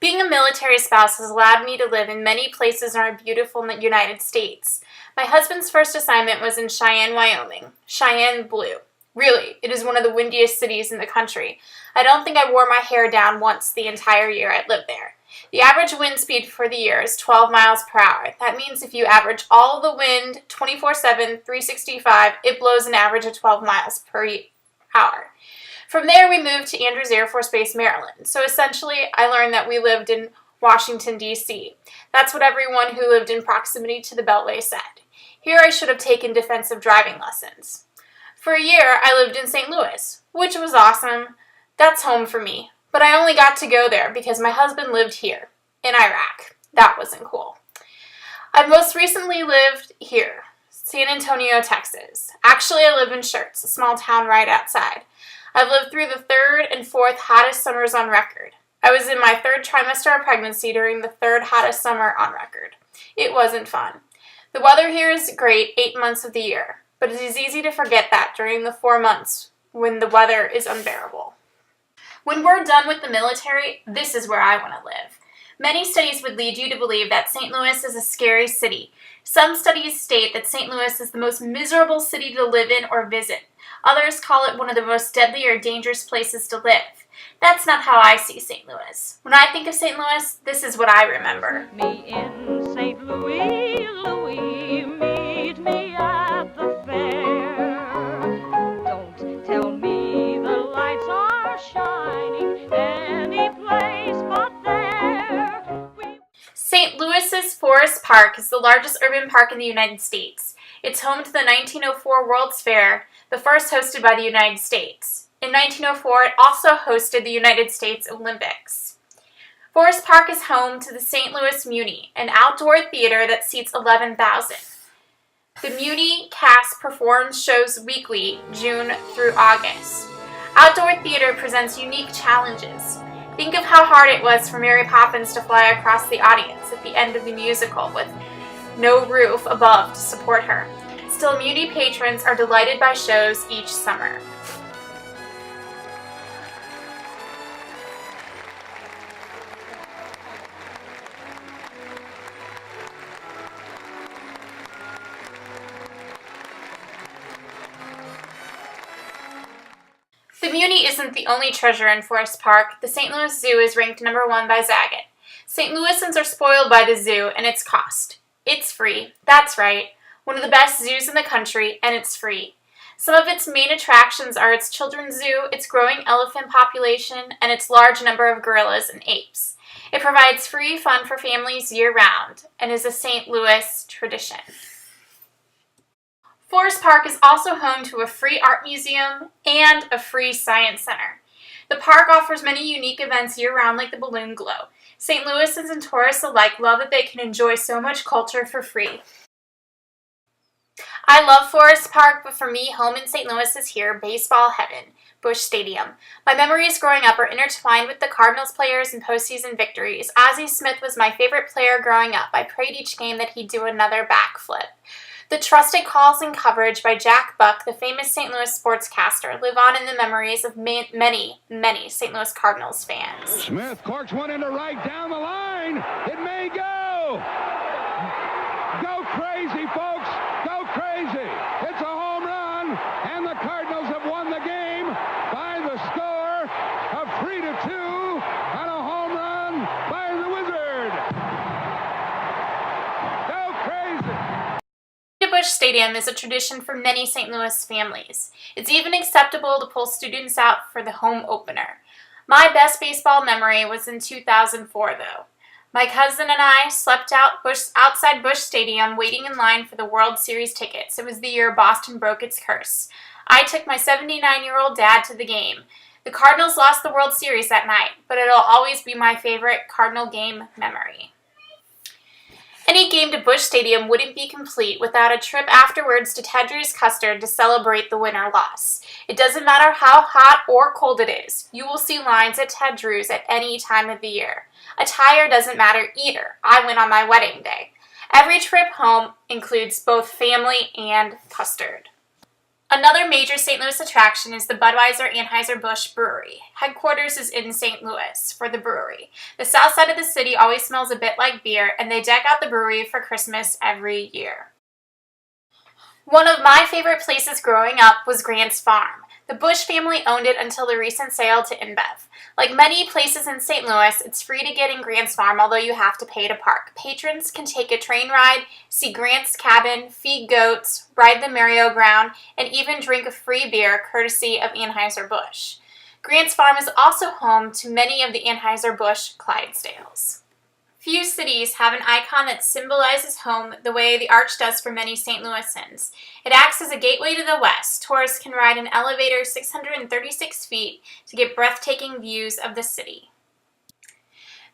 Being a military spouse has allowed me to live in many places in our beautiful United States. My husband's first assignment was in Cheyenne, Wyoming. Cheyenne Blue. Really, it is one of the windiest cities in the country. I don't think I wore my hair down once the entire year I lived there. The average wind speed for the year is 12 miles per hour. That means if you average all the wind 24/7, 365, it blows an average of 12 miles per hour. From there, we moved to Andrews Air Force Base, Maryland. So essentially, I learned that we lived in Washington, D.C. That's what everyone who lived in proximity to the Beltway said. Here I should have taken defensive driving lessons. For a year, I lived in St. Louis, which was awesome. That's home for me. But I only got to go there because my husband lived here, in Iraq. That wasn't cool. I most recently lived here, San Antonio, Texas. Actually, I live in Schertz, a small town right outside. I've lived through the third and fourth hottest summers on record. I was in my third trimester of pregnancy during the third hottest summer on record. It wasn't fun. The weather here is great 8 months of the year, but it is easy to forget that during the 4 months when the weather is unbearable. When we're done with the military, this is where I want to live. Many studies would lead you to believe that St. Louis is a scary city. Some studies state that St. Louis is the most miserable city to live in or visit. Others call it one of the most deadly or dangerous places to live. That's not how I see St. Louis. When I think of St. Louis, this is what I remember. Me in St. Louis, Louis, meet me at the fair. Don't tell me the lights are shining any place but there. St. Louis's Forest Park is the largest urban park in the United States. It's home to the 1904 World's Fair, the first hosted by the United States. In 1904, it also hosted the United States Olympics. Forest Park is home to the St. Louis Muni, an outdoor theater that seats 11,000. The Muni cast performs shows weekly, June through August. Outdoor theater presents unique challenges. Think of how hard it was for Mary Poppins to fly across the audience at the end of the musical with no roof above to support her. Still, Muni patrons are delighted by shows each summer. The Muni isn't the only treasure in Forest Park. The St. Louis Zoo is ranked #1 by Zagat. St. Louisans are spoiled by the zoo and its cost. It's free. That's right. One of the best zoos in the country, and it's free. Some of its main attractions are its children's zoo, its growing elephant population, and its large number of gorillas and apes. It provides free fun for families year-round and is a St. Louis tradition. Forest Park is also home to a free art museum and a free science center. The park offers many unique events year-round like the Balloon Glow. St. Louisans and tourists alike love that they can enjoy so much culture for free. I love Forest Park, but for me, home in St. Louis is here, baseball heaven, Busch Stadium. My memories growing up are intertwined with the Cardinals players and postseason victories. Ozzie Smith was my favorite player growing up. I prayed each game that he'd do another backflip. The trusted calls and coverage by Jack Buck, the famous St. Louis sportscaster, live on in the memories of many, many St. Louis Cardinals fans. Smith corks one into right down the line. It may go. Go crazy, folks. Go crazy. It's a home run, and the Cardinals have won the game by the score of 3-2 on a home run by the Wizard. Go crazy. Busch Stadium is a tradition for many St. Louis families. It's even acceptable to pull students out for the home opener. My best baseball memory was in 2004, though. My cousin and I slept outside Busch Stadium waiting in line for the World Series tickets. It was the year Boston broke its curse. I took my 79-year-old dad to the game. The Cardinals lost the World Series that night, but it'll always be my favorite Cardinal game memory. Any game to Busch Stadium wouldn't be complete without a trip afterwards to Ted Drewes Custard to celebrate the win or loss. It doesn't matter how hot or cold it is. You will see lines at Ted Drewes at any time of the year. Attire doesn't matter either. I went on my wedding day. Every trip home includes both family and custard. Another major St. Louis attraction is the Budweiser-Anheuser-Busch Brewery. Headquarters is in St. Louis for the brewery. The south side of the city always smells a bit like beer, and they deck out the brewery for Christmas every year. One of my favorite places growing up was Grant's Farm. The Busch family owned it until the recent sale to InBev. Like many places in St. Louis, it's free to get in Grant's Farm, although you have to pay to park. Patrons can take a train ride, see Grant's cabin, feed goats, ride the merry-go-round, and even drink a free beer courtesy of Anheuser-Busch. Grant's Farm is also home to many of the Anheuser-Busch Clydesdales. Few cities have an icon that symbolizes home the way the Arch does for many St. Louisans. It acts as a gateway to the west. Tourists can ride an elevator 636 feet to get breathtaking views of the city.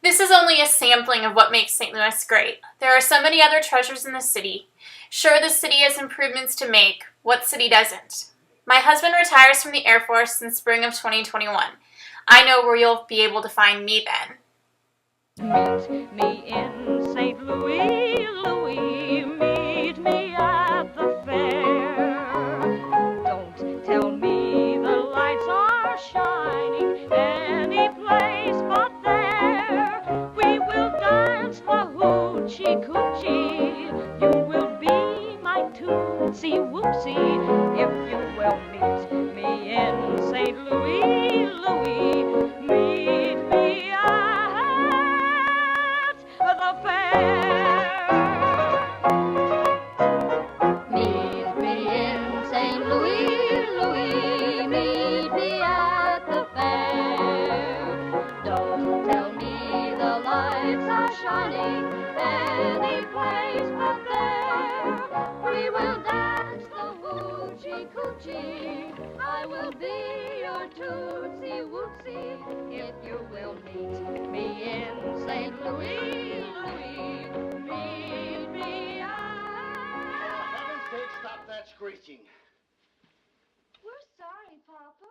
This is only a sampling of what makes St. Louis great. There are so many other treasures in the city. Sure, the city has improvements to make. What city doesn't? My husband retires from the Air Force in spring of 2021. I know where you'll be able to find me then. Meet me in St. Louis, Louis. Meet me at the fair. Don't tell me the lights are shining any place but there. We will dance the hoochie coochie. You will be my tootsie whoopsie if you will meet me in St. Louis, Louis. Meet me at the fair. Meet me in St. Louis, Louis. Meet me at the fair. Don't tell me the lights are shining any place but there. We will dance the hoochie coochie. I will be your tootsie wootsy if you will meet me in St. Louis, Louis. Meet me For heaven's sake, stop that screeching. We're sorry, Papa.